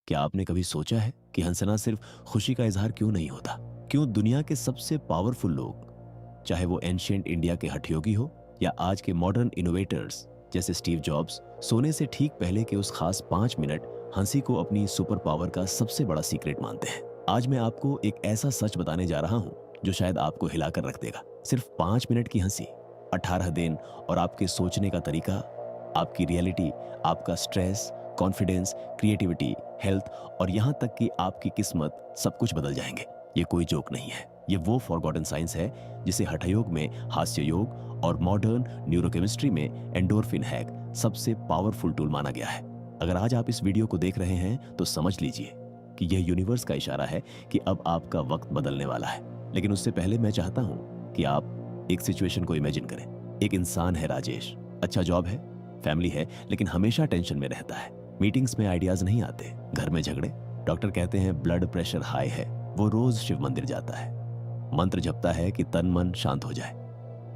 क्या आपने कभी सोचा है कि हंसना सिर्फ खुशी का इजहार क्यों नहीं होता? क्यों दुनिया के सबसे पावरफुल लोग, चाहे वो एंशिएंट इंडिया के हठयोगी हो या आज के मॉडर्न इनोवेटर्स जैसे स्टीव जॉब्स, सोने से ठीक पहले के उस खास 5 मिनट हंसी को अपनी सुपर पावर का सबसे बड़ा सीक्रेट मानते हैं? आज मैं आपको एक ऐसा सच बताने जा रहा हूं जो शायद आपको हिलाकर रख देगा। सिर्फ 5 मिनट की हंसी, 18 दिन और आपके सोचने का तरीका, आपकी रियलिटी, आपका स्ट्रेस, कॉन्फिडेंस, क्रिएटिविटी, हेल्थ और यहां तक कि आपकी किस्मत सब कुछ बदल जाएंगे। ये कोई जोक नहीं है, ये वो फॉरगॉटन साइंस है जिसे हठयोग में हास्य योग और मॉडर्न न्यूरोकेमिस्ट्री में एंडोर्फिन हैक सबसे पावरफुल टूल माना गया है। अगर आज आप इस वीडियो को देख रहे हैं तो समझ लीजिए कि यह यूनिवर्स का इशारा है कि अब आपका वक्त बदलने वाला है। लेकिन उससे पहले मैं चाहता हूं कि आप एक सिचुएशन को इमेजिन करें। एक इंसान है राजेश, अच्छा जॉब है, फैमिली है, लेकिन हमेशा टेंशन में रहता है। मीटिंग्स में आइडियाज नहीं आते, घर में झगड़े, डॉक्टर कहते हैं ब्लड प्रेशर हाई है। वो रोज शिव मंदिर जाता है, मंत्र जपता है कि तन मन शांत हो जाए,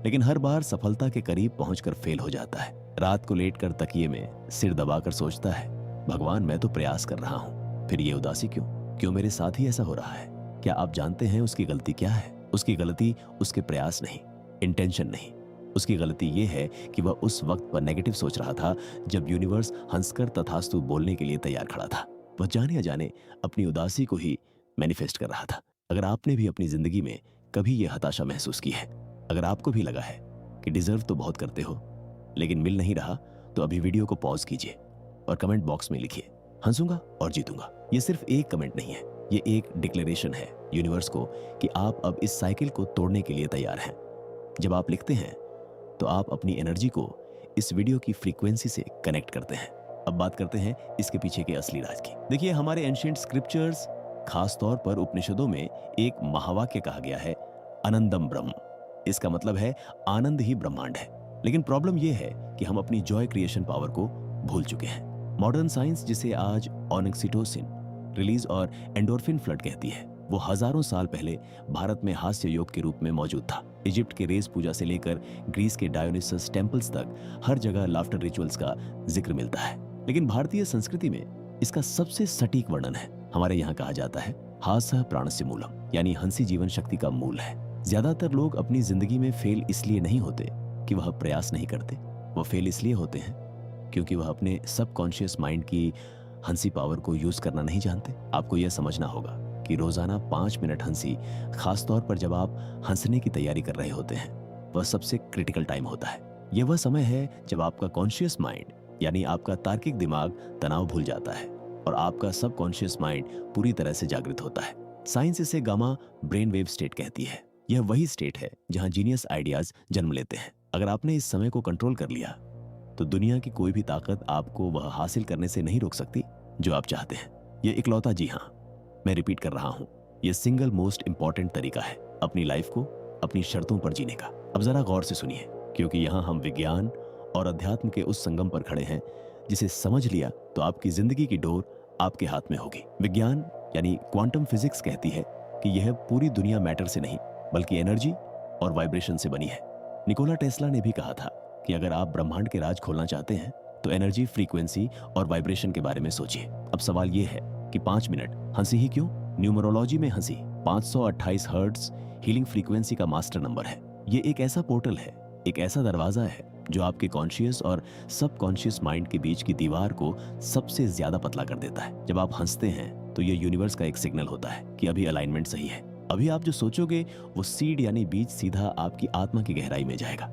लेकिन हर बार सफलता के करीब पहुंचकर फेल हो जाता है। रात को लेटकर तकिए में सिर दबाकर सोचता है, भगवान मैं तो प्रयास कर रहा हूं, फिर ये उदासी क्यों? क्यों मेरे साथ ही ऐसा हो रहा है? क्या आप जानते हैं उसकी गलती क्या है? उसकी गलती उसके प्रयास नहीं, इंटेंशन नहीं। उसकी गलती यह है कि वह उस वक्त पर नेगेटिव सोच रहा था जब यूनिवर्स हंसकर तथास्तु बोलने के लिए तैयार खड़ा था। वह जाने अजाने अपनी उदासी को ही मैनिफेस्ट कर रहा था। अगर आपने भी अपनी जिंदगी में कभी यह हताशा महसूस की है, अगर आपको भी लगा है कि डिजर्व तो बहुत करते हो लेकिन मिल नहीं रहा, तो अभी वीडियो को पॉज कीजिए और कमेंट बॉक्स में लिखिए, हंसूंगा और जीतूंगा। ये सिर्फ एक कमेंट नहीं है, ये एक डिक्लेरेशन है यूनिवर्स को कि आप अब इस साइकिल को तोड़ने के लिए तैयार हैं। जब आप लिखते हैं तो आप अपनी एनर्जी को इस वीडियो की फ्रीक्वेंसी से कनेक्ट करते हैं। अब बात करते हैं इसके पीछे के असली राज की। देखिए, हमारे एंशिएंट स्क्रिप्चर्स, खास तौर पर उपनिषदों में एक महावाक्य कहा गया है, आनंदम ब्रह्म। इसका मतलब है आनंद ही ब्रह्मांड है। लेकिन प्रॉब्लम यह है कि हम अपनी जॉय क्रिएशन पावर को भूल चुके हैं। मॉडर्न साइंस जिसे आज ऑक्सीटोसिन रिलीज और एंडोर्फिन फ्लड कहती है, वो हजारों साल पहले भारत में हास्य योग के रूप में मौजूद था। इजिप्ट के रेस पूजा से लेकर ग्रीस के डायोनिसस टेम्पल्स तक हर जगह लाफ्टर रिचुअल्स का जिक्र मिलता है। लेकिन भारतीय संस्कृति में इसका सबसे सटीक वर्णन है। हमारे यहाँ कहा जाता है हासः प्राणस्य मूलम, यानी हंसी जीवन शक्ति का मूल है। ज्यादातर लोग अपनी जिंदगी में फेल इसलिए नहीं होते कि वह प्रयास नहीं करते, वह फेल इसलिए होते हैं क्योंकि वह अपने सबकॉन्शियस माइंड की हंसी पावर को यूज करना नहीं जानते। आपको यह समझना होगा कि रोजाना 5 मिनट हंसी, खासतौर पर जब आप हंसने की तैयारी कर रहे होते हैं, वह सबसे क्रिटिकल टाइम होता है। यह वह समय है जब आपका कॉन्शियस माइंड यानी आपका तार्किक दिमाग तनाव भूल जाता है और आपका सबकॉन्शियस माइंड पूरी तरह से जागृत होता है। साइंस इसे गामा ब्रेन वेव स्टेट कहती है। यह वही स्टेट है जहां जीनियस आइडियाज जन्म लेते हैं। अगर आपने इस समय को कंट्रोल कर लिया तो दुनिया की कोई भी ताकत आपको वह हासिल करने से नहीं रोक सकती जो आप चाहते हैं। यह इकलौता, जी हाँ, मैं रिपीट कर रहा हूं, यह सिंगल मोस्ट इंपॉर्टेंट तरीका है अपनी लाइफ को अपनी शर्तों पर जीने का। अब जरा गौर से सुनिए, क्योंकि यहां हम विज्ञान और अध्यात्म के उस संगम पर खड़े हैं जिसे समझ लिया तो आपकी जिंदगी की डोर आपके हाथ में होगी। विज्ञान यानी क्वांटम फिजिक्स कहती है कि यह पूरी दुनिया मैटर से नहीं बल्कि एनर्जी और वाइब्रेशन से बनी है। निकोला टेस्ला ने भी कहा था कि अगर आप ब्रह्मांड के राज खोलना चाहते हैं तो एनर्जी, फ्रीक्वेंसी और वाइब्रेशन के बारे में सोचिए। अब सवाल यह है कि 5 मिनट हंसी ही क्यों? न्यूमरोलॉजी में हंसी 528 हर्ट्ज हीलिंग फ्रीक्वेंसी का मास्टर नंबर है। ये एक ऐसा पोर्टल है, एक ऐसा दरवाजा है जो आपके कॉन्शियस और सबकॉन्शियस माइंड के बीच की दीवार को सबसे ज्यादा पतला कर देता है। जब आप हंसते हैं तो ये यूनिवर्स का एक सिग्नल होता है कि अभी अलाइनमेंट सही है। अभी आप जो सोचोगे वो सीड यानी बीज सीधा आपकी आत्मा की गहराई में जाएगा।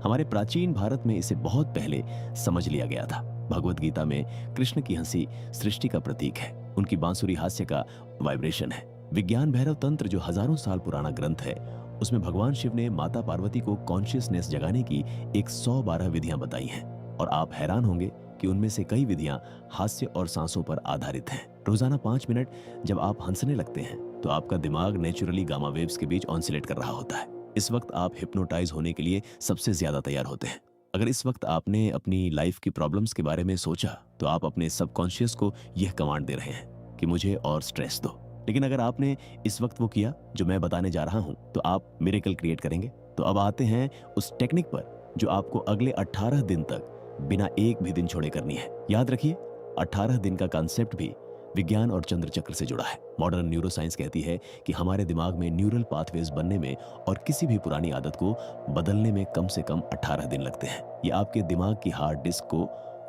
हमारे प्राचीन भारत में इसे बहुत पहले समझ लिया गया था। भगवत गीता में कृष्ण की हंसी सृष्टि का प्रतीक है, उनकी बांसुरी हास्य का वाइब्रेशन है। विज्ञान भैरव तंत्र जो हजारों साल पुराना ग्रंथ है, उसमें भगवान शिव ने माता पार्वती को कॉन्शियसनेस जगाने की 112 विधियां बताई हैं और आप हैरान होंगे कि उनमें से कई विधियां हास्य और सांसों पर आधारित हैं। रोजाना 5 मिनट जब आप हंसने लगते हैं तो आपका दिमाग नेचुरली गामा वेव्स के बीच ऑसिलेट कर रहा होता है। इस वक्त आप हिप्नोटाइज होने के लिए सबसे ज्यादा तैयार होते हैं। अगर इस वक्त आपने अपनी लाइफ की प्रॉब्लम्स के बारे में सोचा तो आप अपने सबकॉन्शियस को यह कमांड दे रहे हैं कि मुझे और स्ट्रेस दो। लेकिन अगर आपने इस वक्त वो किया जो मैं बताने जा रहा हूं तो आप मिरेकल क्रिएट करेंगे। तो अब आते हैं उस टेक्निक पर जो आपको अगले 18 दिन तक बिना एक भी दिन छोड़े करनी है। याद रखिए, 18 दिन का कॉन्सेप्ट भी विज्ञान और चंद्र चक्र से जुड़ा है। मॉडर्न न्यूरोसाइंस कहती है कि हमारे दिमाग में न्यूरल पाथवेज बनने में और किसी भी पुरानी आदत को बदलने में कम से कम 18 दिन लगते हैं। ये आपके दिमाग की हार्ड डिस्क को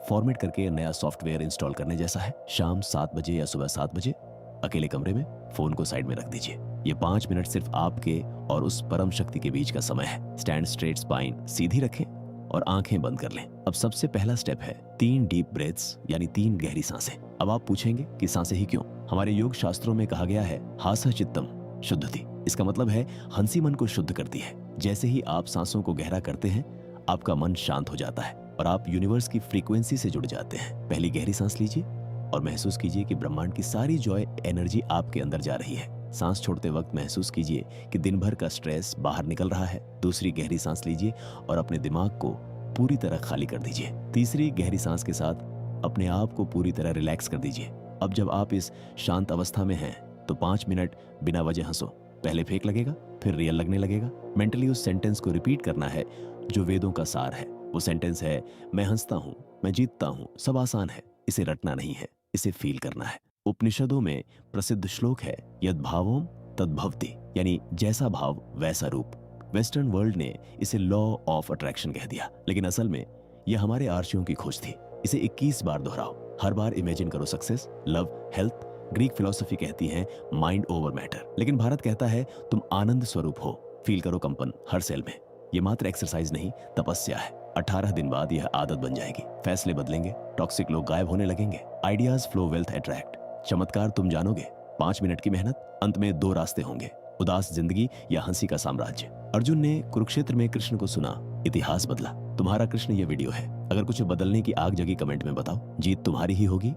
फॉर्मेट करके नया सॉफ्टवेयर इंस्टॉल करने जैसा है। शाम 7 बजे या सुबह 7 बजे अकेले कमरे में फोन को साइड में रख दीजिए। ये 5 मिनट सिर्फ आपके और उस परम शक्ति के बीच का समय है। स्टैंड स्ट्रेट, स्पाइन सीधी रखें और आंखें बंद कर लें। अब सबसे पहला स्टेप है 3 डीप ब्रेथ्स, यानी 3 गहरी सांसें। अब आप पूछेंगे कि सांसें ही क्यों? हमारे योग शास्त्रों में कहा गया है हासा चित्तम शुद्धति। इसका मतलब है हंसी मन को शुद्ध करती है। जैसे ही आप सांसों को गहरा करते हैं, आपका मन शांत हो जाता है और आप यूनिवर्स की फ्रीक्वेंसी से जुड़ जाते हैं। पहली गहरी सांस लीजिए और महसूस कीजिए कि ब्रह्मांड की सारी जॉय एनर्जी आपके अंदर जा रही है। सांस छोड़ते वक्त महसूस कीजिए कि दिन भर का स्ट्रेस बाहर निकल रहा है। दूसरी गहरी सांस लीजिए और अपने दिमाग को पूरी तरह खाली कर दीजिए। तीसरी गहरी सांस के साथ अपने आप को पूरी तरह रिलैक्स कर दीजिए। अब जब आप इस शांत अवस्था में हैं तो 5 मिनट बिना वजह हंसो। पहले फेक लगेगा, फिर रियल लगने लगेगा। मेंटली उस सेंटेंस को रिपीट करना है जो वेदों का सार है। वो सेंटेंस है, मैं हंसता हूँ, मैं जीतता हूँ, सब आसान है। इसे रटना नहीं है, इसे फील करना है। उपनिषदों में प्रसिद्ध श्लोक है, यद भावों तद्भवति, यानी जैसा भाव वैसा रूप। वेस्टर्न वर्ल्ड ने इसे लॉ ऑफ अट्रैक्शन कह दिया, लेकिन असल में यह हमारे आर्षियों की खोज थी। इसे 21 बार दोहराओ। हर बार इमेजिन करो success, love, health. Greek philosophy कहती है माइंड ओवर मैटर, लेकिन भारत कहता है तुम आनंद स्वरूप हो। फील करो कंपन हर सेल में। ये मात्र एक्सरसाइज नहीं, तपस्या है। 18 दिन बाद यह आदत बन जाएगी। फैसले बदलेंगे, टॉक्सिक लोग गायब होने लगेंगे, आइडियाज फ्लो, वेल्थ अट्रैक्ट। चमत्कार तुम जानोगे। 5 मिनट की मेहनत, अंत में 2 रास्ते होंगे, उदास जिंदगी या हंसी का साम्राज्य। अर्जुन ने कुरुक्षेत्र में कृष्ण को सुना, इतिहास बदला। तुम्हारा कृष्ण ये वीडियो है। अगर कुछ बदलने की आग जगी, कमेंट में बताओ। जीत तुम्हारी ही होगी।